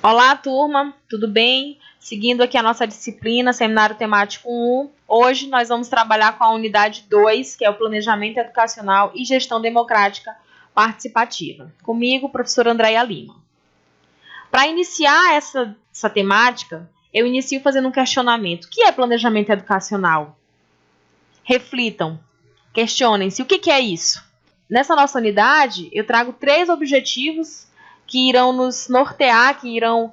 Olá, turma, tudo bem? Seguindo aqui a nossa disciplina, Seminário Temático 1, hoje nós vamos trabalhar com a unidade 2, que é o Planejamento Educacional e Gestão Democrática Participativa. Comigo, professora Andréia Lima. Para iniciar essa temática, eu inicio fazendo um questionamento. O que é planejamento educacional? Reflitam, questionem-se, o que é isso? Nessa nossa unidade, eu trago 3 objetivos que irão nos nortear, que irão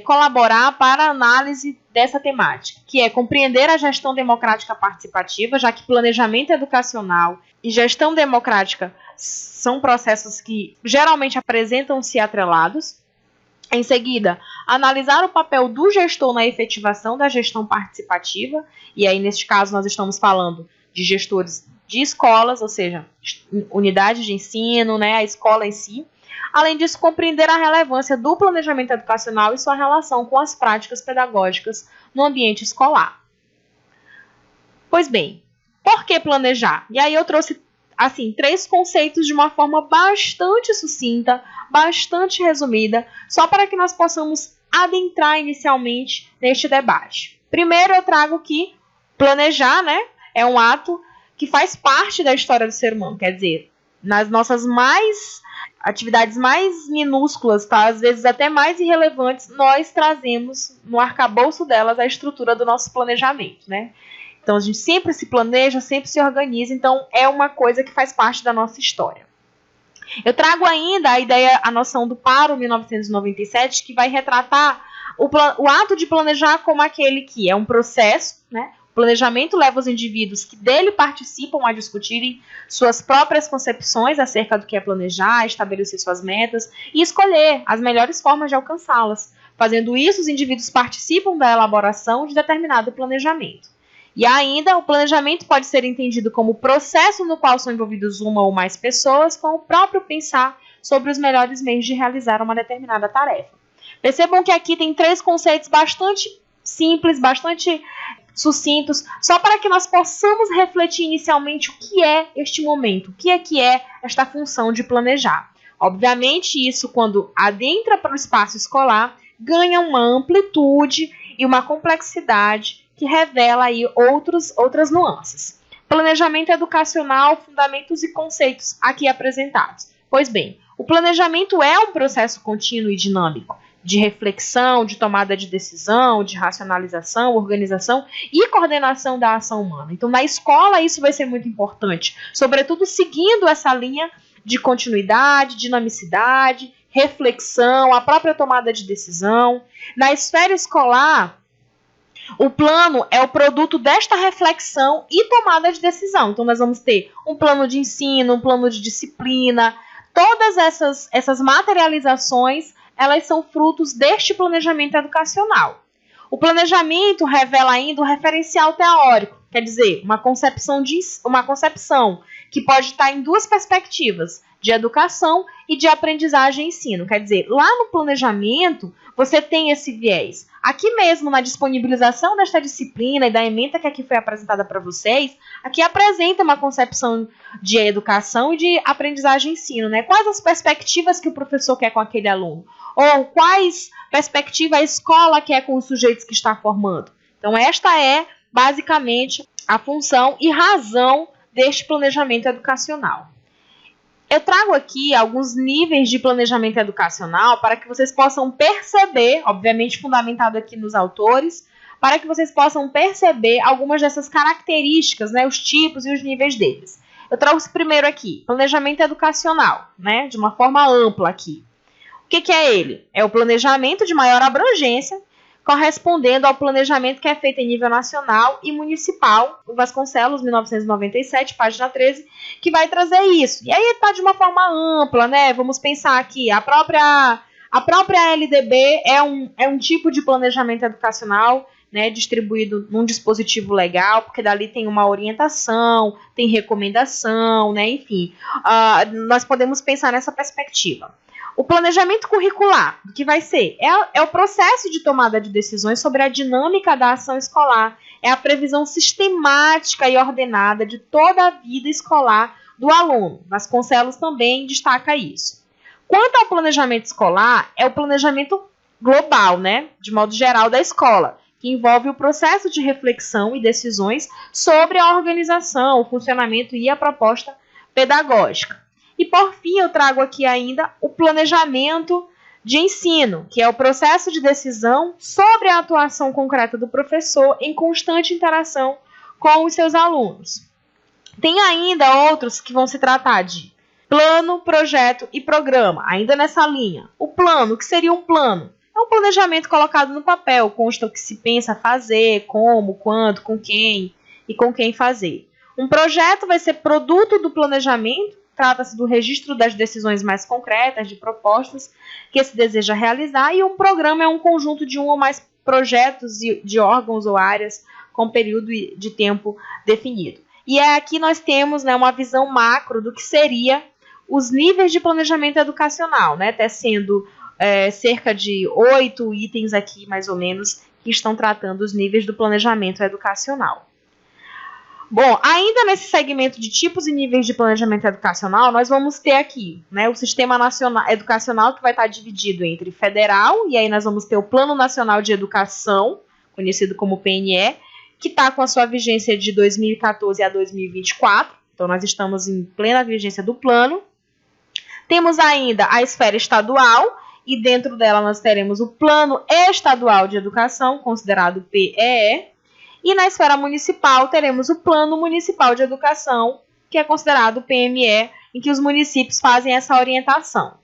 colaborar para a análise dessa temática, que é compreender a gestão democrática participativa, já que planejamento educacional e gestão democrática são processos que geralmente apresentam-se atrelados. Em seguida, analisar o papel do gestor na efetivação da gestão participativa, e aí neste caso nós estamos falando de gestores de escolas, ou seja, unidades de ensino, a escola em si. Além disso, compreender a relevância do planejamento educacional e sua relação com as práticas pedagógicas no ambiente escolar. Pois bem, por que planejar? E aí eu trouxe 3 conceitos de uma forma bastante sucinta, bastante resumida, só para que nós possamos adentrar inicialmente neste debate. Primeiro eu trago que planejar, é um ato que faz parte da história do ser humano, quer dizer, nas nossas atividades mais minúsculas, às vezes até mais irrelevantes, nós trazemos no arcabouço delas a estrutura do nosso planejamento, Então, a gente sempre se planeja, sempre se organiza, então é uma coisa que faz parte da nossa história. Eu trago ainda a noção do Paro 1997, que vai retratar o ato de planejar como aquele que é um processo, O planejamento leva os indivíduos que dele participam a discutirem suas próprias concepções acerca do que é planejar, estabelecer suas metas e escolher as melhores formas de alcançá-las. Fazendo isso, os indivíduos participam da elaboração de determinado planejamento. E ainda, o planejamento pode ser entendido como o processo no qual são envolvidos uma ou mais pessoas com o próprio pensar sobre os melhores meios de realizar uma determinada tarefa. Percebam que aqui tem 3 conceitos bastante simples, bastante sucintos, só para que nós possamos refletir inicialmente o que é este momento, o que é esta função de planejar. Obviamente, isso, quando adentra para o espaço escolar, ganha uma amplitude e uma complexidade que revela aí outras nuances. Planejamento educacional, fundamentos e conceitos aqui apresentados. Pois bem, o planejamento é um processo contínuo e dinâmico, de reflexão, de tomada de decisão, de racionalização, organização e coordenação da ação humana. Então, na escola, isso vai ser muito importante, sobretudo seguindo essa linha de continuidade, dinamicidade, reflexão, a própria tomada de decisão. Na esfera escolar, o plano é o produto desta reflexão e tomada de decisão. Então, nós vamos ter um plano de ensino, um plano de disciplina, todas essas materializações, elas são frutos deste planejamento educacional. O planejamento revela ainda o referencial teórico, quer dizer, uma concepção que pode estar em 2 perspectivas, de educação e de aprendizagem e ensino. Quer dizer, lá no planejamento, você tem esse viés. Aqui mesmo, na disponibilização desta disciplina e da ementa que aqui foi apresentada para vocês, aqui apresenta uma concepção de educação e de aprendizagem e ensino, Quais as perspectivas que o professor quer com aquele aluno? Ou quais perspectivas a escola quer com os sujeitos que está formando? Então, esta é, basicamente, a função e razão deste planejamento educacional. Eu trago aqui alguns níveis de planejamento educacional para que vocês possam perceber, obviamente fundamentado aqui nos autores, para que vocês possam perceber algumas dessas características, os tipos e os níveis deles. Eu trouxe primeiro aqui, planejamento educacional, de uma forma ampla aqui. O que é ele? É o planejamento de maior abrangência, correspondendo ao planejamento que é feito em nível nacional e municipal, o Vasconcelos, 1997, página 13, que vai trazer isso. E aí está de uma forma ampla, Vamos pensar aqui, a própria LDB é um tipo de planejamento educacional, distribuído num dispositivo legal, porque dali tem uma orientação, tem recomendação, enfim. Nós podemos pensar nessa perspectiva. O planejamento curricular, o que vai ser? É o processo de tomada de decisões sobre a dinâmica da ação escolar. É a previsão sistemática e ordenada de toda a vida escolar do aluno. Vasconcelos também destaca isso. Quanto ao planejamento escolar, é o planejamento global, né, de modo geral, da escola, que envolve o processo de reflexão e decisões sobre a organização, o funcionamento e a proposta pedagógica. E, por fim, eu trago aqui ainda o planejamento de ensino, que é o processo de decisão sobre a atuação concreta do professor em constante interação com os seus alunos. Tem ainda outros que vão se tratar de plano, projeto e programa, ainda nessa linha. O plano, o que seria um plano? É um planejamento colocado no papel, consta o que se pensa fazer, como, quando, com quem e com quem fazer. Um projeto vai ser produto do planejamento, trata-se do registro das decisões mais concretas, de propostas que se deseja realizar, e um programa é um conjunto de um ou mais projetos de órgãos ou áreas com período de tempo definido. E aqui nós temos, né, uma visão macro do que seria os níveis de planejamento educacional, né, tecendo cerca de 8 itens aqui, mais ou menos, que estão tratando os níveis do planejamento educacional. Bom, ainda nesse segmento de tipos e níveis de planejamento educacional, nós vamos ter aqui, né, o Sistema Nacional Educacional, que vai estar dividido entre federal, e aí nós vamos ter o Plano Nacional de Educação, conhecido como PNE, que está com a sua vigência de 2014 a 2024, então nós estamos em plena vigência do plano. Temos ainda a esfera estadual, e dentro dela nós teremos o Plano Estadual de Educação, considerado PEE, e na esfera municipal teremos o Plano Municipal de Educação, que é considerado PME, em que os municípios fazem essa orientação.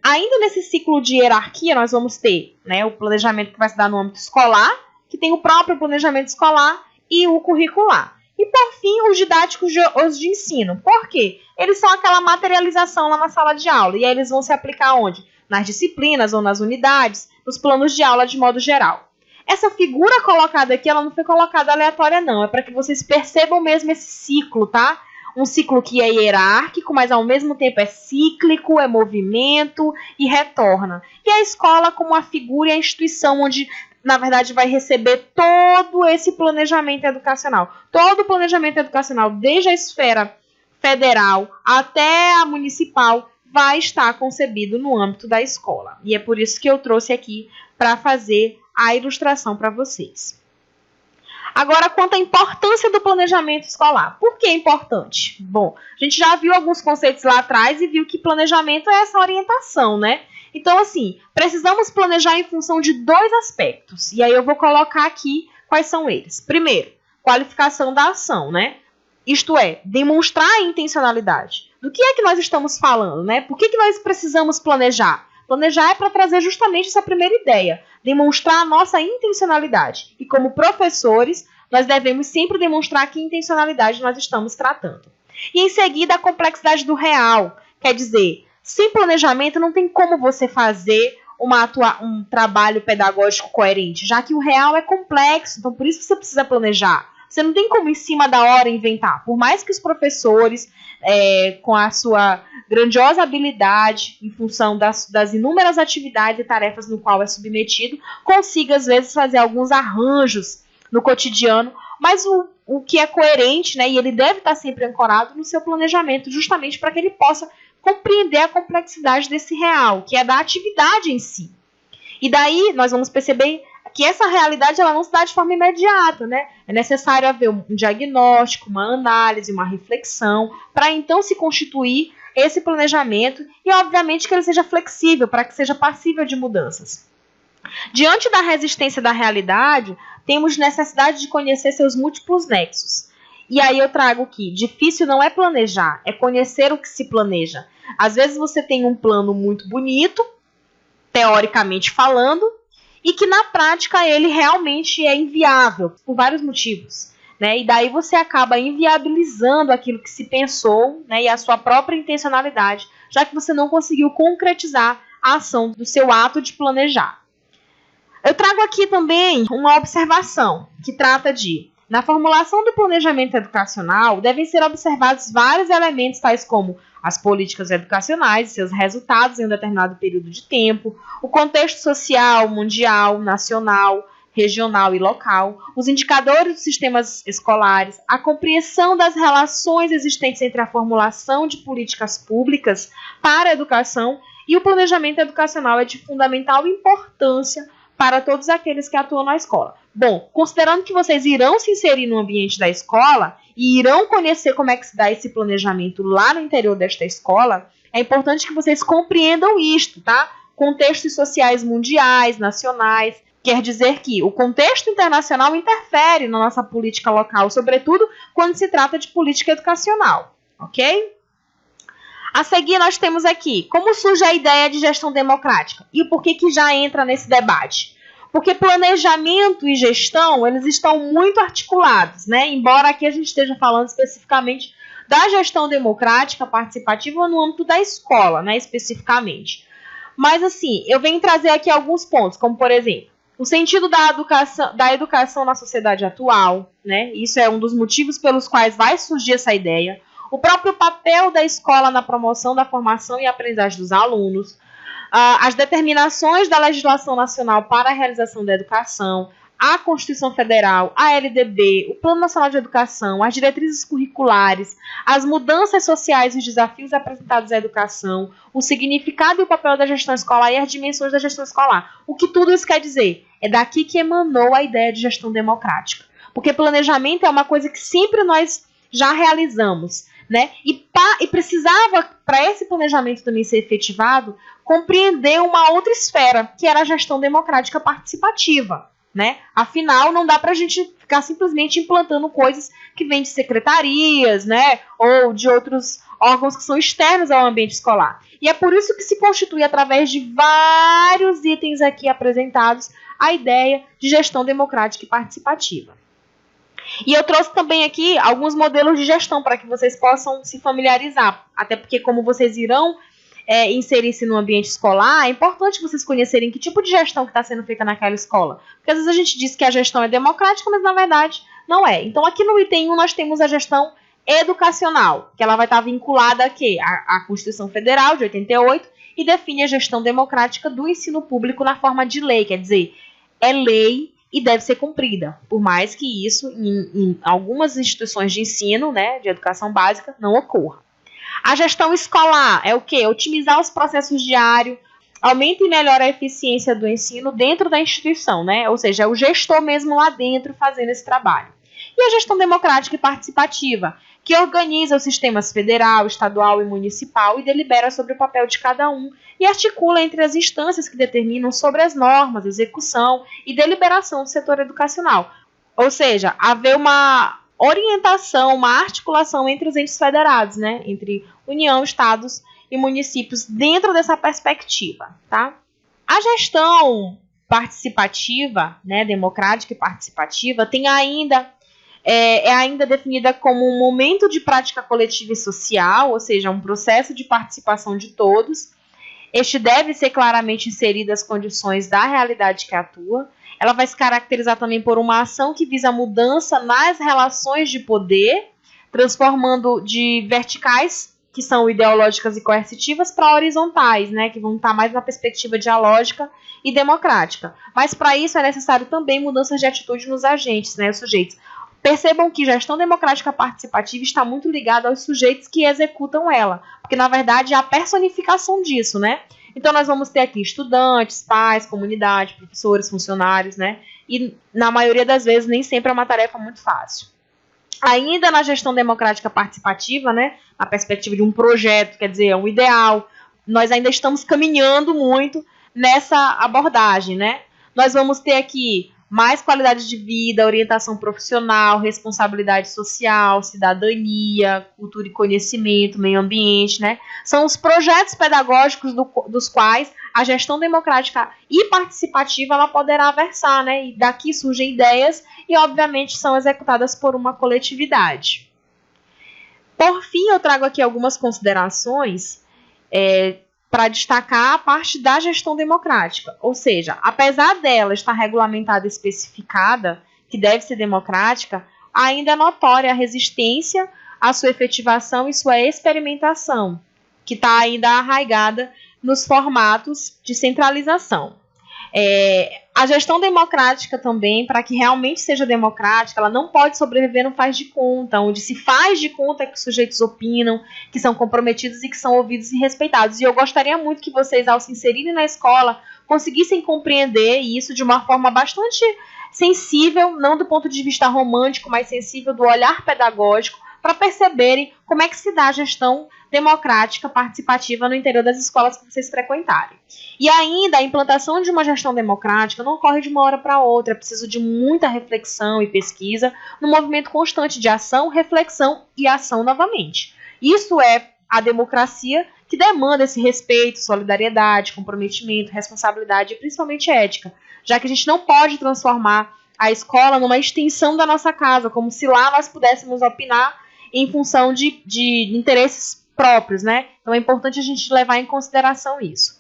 Ainda nesse ciclo de hierarquia, nós vamos ter, né, o planejamento que vai se dar no âmbito escolar, que tem o próprio planejamento escolar e o curricular. E, por fim, os didáticos de ensino. Por quê? Eles são aquela materialização lá na sala de aula. E aí eles vão se aplicar onde? Nas disciplinas ou nas unidades, nos planos de aula de modo geral. Essa figura colocada aqui, ela não foi colocada aleatória, não. É para que vocês percebam mesmo esse ciclo, tá? Um ciclo que é hierárquico, mas ao mesmo tempo é cíclico, é movimento e retorna. E a escola como a figura e a instituição onde, na verdade, vai receber todo esse planejamento educacional. Todo o planejamento educacional, desde a esfera federal até a municipal, vai estar concebido no âmbito da escola. E é por isso que eu trouxe aqui para fazer a ilustração para vocês. Agora, quanto à importância do planejamento escolar. Por que é importante? Bom, a gente já viu alguns conceitos lá atrás e viu que planejamento é essa orientação, né? Então, assim, precisamos planejar em função de 2 aspectos. E aí eu vou colocar aqui quais são eles. Primeiro, qualificação da ação, né? Isto é, demonstrar a intencionalidade. Do que é que nós estamos falando, né? Por que nós precisamos planejar? Planejar é para trazer justamente essa primeira ideia, demonstrar a nossa intencionalidade. E como professores, nós devemos sempre demonstrar que intencionalidade nós estamos tratando. E em seguida, a complexidade do real. Quer dizer, sem planejamento não tem como você fazer um trabalho pedagógico coerente, já que o real é complexo, então por isso você precisa planejar. Você não tem como em cima da hora inventar. Por mais que os professores, com a sua grandiosa habilidade, em função das inúmeras atividades e tarefas no qual é submetido, consiga às vezes fazer alguns arranjos no cotidiano, mas o que é coerente, né, e ele deve estar sempre ancorado no seu planejamento, justamente para que ele possa compreender a complexidade desse real, que é da atividade em si. E daí nós vamos perceber que essa realidade ela não se dá de forma imediata, né? É necessário haver um diagnóstico, uma análise, uma reflexão, para então se constituir esse planejamento e, obviamente, que ele seja flexível, para que seja passível de mudanças. Diante da resistência da realidade, temos necessidade de conhecer seus múltiplos nexos. E aí eu trago que difícil não é planejar, é conhecer o que se planeja. Às vezes você tem um plano muito bonito, teoricamente falando, e que na prática ele realmente é inviável, por vários motivos, né? E daí você acaba inviabilizando aquilo que se pensou, né? E a sua própria intencionalidade, já que você não conseguiu concretizar a ação do seu ato de planejar. Eu trago aqui também uma observação que trata de, na formulação do planejamento educacional, devem ser observados vários elementos, tais como as políticas educacionais e seus resultados em um determinado período de tempo, o contexto social, mundial, nacional, regional e local, os indicadores dos sistemas escolares, a compreensão das relações existentes entre a formulação de políticas públicas para a educação E o planejamento educacional é de fundamental importância para todos aqueles que atuam na escola. Bom, considerando que vocês irão se inserir no ambiente da escola e irão conhecer como é que se dá esse planejamento lá no interior desta escola, é importante que vocês compreendam isto, tá? Contextos sociais mundiais, nacionais, quer dizer que o contexto internacional interfere na nossa política local, sobretudo quando se trata de política educacional, ok? A seguir, nós temos aqui como surge a ideia de gestão democrática e por que já entra nesse debate. Porque planejamento e gestão, eles estão muito articulados, né? Embora aqui a gente esteja falando especificamente da gestão democrática participativa no âmbito da escola, né? Especificamente. Mas, assim, eu venho trazer aqui alguns pontos, como, por exemplo, o sentido da educação na sociedade atual, né? Isso é um dos motivos pelos quais vai surgir essa ideia. O próprio papel da escola na promoção da formação e aprendizagem dos alunos, as determinações da legislação nacional para a realização da educação, a Constituição Federal, a LDB, o Plano Nacional de Educação, as diretrizes curriculares, as mudanças sociais e os desafios apresentados à educação, o significado e o papel da gestão escolar e as dimensões da gestão escolar. O que tudo isso quer dizer? É daqui que emanou a ideia de gestão democrática. Porque planejamento é uma coisa que sempre nós já realizamos, né? E precisava, para esse planejamento também ser efetivado, compreender uma outra esfera, que era a gestão democrática participativa, né? Afinal, não dá para a gente ficar simplesmente implantando coisas que vêm de secretarias, né? Ou de outros órgãos que são externos ao ambiente escolar. E é por isso que se constitui, através de vários itens aqui apresentados, a ideia de gestão democrática e participativa. E eu trouxe também aqui alguns modelos de gestão para que vocês possam se familiarizar. Até porque, como vocês irão inserir-se no ambiente escolar, é importante vocês conhecerem que tipo de gestão que está sendo feita naquela escola. Porque às vezes a gente diz que a gestão é democrática, mas na verdade não é. Então, aqui no item 1 nós temos a gestão educacional, que ela vai estar vinculada a quê? À Constituição Federal de 88 e define a gestão democrática do ensino público na forma de lei. Quer dizer, é lei e deve ser cumprida, por mais que isso, em algumas instituições de ensino, né, de educação básica, não ocorra. A gestão escolar é o quê? Otimizar os processos diários, aumenta e melhora a eficiência do ensino dentro da instituição, né? Ou seja, é o gestor mesmo lá dentro fazendo esse trabalho. E a gestão democrática e participativa, que organiza os sistemas federal, estadual e municipal e delibera sobre o papel de cada um e articula entre as instâncias que determinam sobre as normas, execução e deliberação do setor educacional. Ou seja, haver uma orientação, uma articulação entre os entes federados, né? Entre União, estados e municípios dentro dessa perspectiva, tá? A gestão participativa, né, democrática e participativa, tem ainda é ainda definida como um momento de prática coletiva e social, ou seja, um processo de participação de todos. Este deve ser claramente inserido as condições da realidade que atua. Ela vai se caracterizar também por uma ação que visa a mudança nas relações de poder, transformando de verticais, que são ideológicas e coercitivas, para horizontais, né, que vão estar mais na perspectiva dialógica e democrática. Mas para isso é necessário também mudanças de atitude nos agentes, né, os sujeitos. Percebam que gestão democrática participativa está muito ligada aos sujeitos que executam ela, porque na verdade é a personificação disso, né? Então nós vamos ter aqui estudantes, pais, comunidade, professores, funcionários, né? E na maioria das vezes nem sempre é uma tarefa muito fácil. Ainda na gestão democrática participativa, né? Na perspectiva de um projeto, quer dizer, é um ideal, nós ainda estamos caminhando muito nessa abordagem, né? Nós vamos ter aqui mais qualidade de vida, orientação profissional, responsabilidade social, cidadania, cultura e conhecimento, meio ambiente, né? São os projetos pedagógicos dos quais a gestão democrática e participativa ela poderá versar, né? E daqui surgem ideias e, obviamente, são executadas por uma coletividade. Por fim, eu trago aqui algumas considerações para destacar a parte da gestão democrática. Ou seja, apesar dela estar regulamentada e especificada, que deve ser democrática, ainda é notória a resistência à sua efetivação e sua experimentação, que está ainda arraigada nos formatos de centralização. A gestão democrática também, para que realmente seja democrática, ela não pode sobreviver no faz de conta, onde se faz de conta que os sujeitos opinam, que são comprometidos e que são ouvidos e respeitados. E eu gostaria muito que vocês, ao se inserirem na escola, conseguissem compreender isso de uma forma bastante sensível, não do ponto de vista romântico, mas sensível do olhar pedagógico, para perceberem como é que se dá a gestão democrática participativa no interior das escolas que vocês frequentarem. E ainda, a implantação de uma gestão democrática não ocorre de uma hora para outra, é preciso de muita reflexão e pesquisa, num movimento constante de ação, reflexão e ação novamente. Isso é a democracia que demanda esse respeito, solidariedade, comprometimento, responsabilidade e principalmente ética, já que a gente não pode transformar a escola numa extensão da nossa casa, como se lá nós pudéssemos opinar em função de interesses próprios, né? Então é importante a gente levar em consideração isso.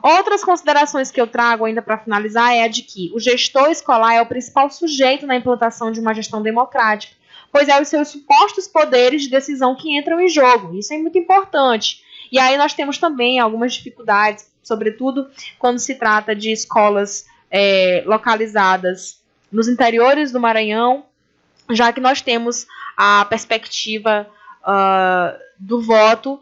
Outras considerações que eu trago ainda para finalizar é a de que o gestor escolar é o principal sujeito na implantação de uma gestão democrática, pois é os seus supostos poderes de decisão que entram em jogo. Isso é muito importante. E aí nós temos também algumas dificuldades, sobretudo quando se trata de escolas localizadas nos interiores do Maranhão, já que nós temos a perspectiva do voto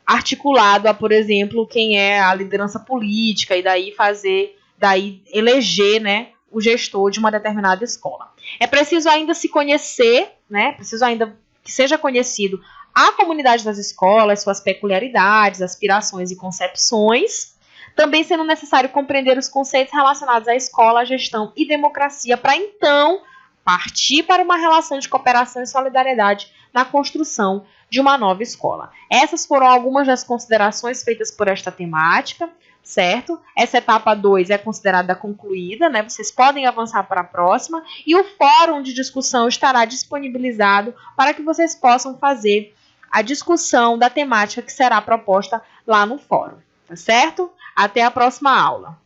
articulado a, por exemplo, quem é a liderança política e daí eleger, né, o gestor de uma determinada escola. É preciso ainda se conhecer, né, preciso ainda que seja conhecido a comunidade das escolas, suas peculiaridades, aspirações e concepções, também sendo necessário compreender os conceitos relacionados à escola, à gestão e democracia, para então partir para uma relação de cooperação e solidariedade na construção de uma nova escola. Essas foram algumas das considerações feitas por esta temática, certo? Essa etapa 2 é considerada concluída, né? Vocês podem avançar para a próxima e o fórum de discussão estará disponibilizado para que vocês possam fazer a discussão da temática que será proposta lá no fórum, tá certo? Até a próxima aula.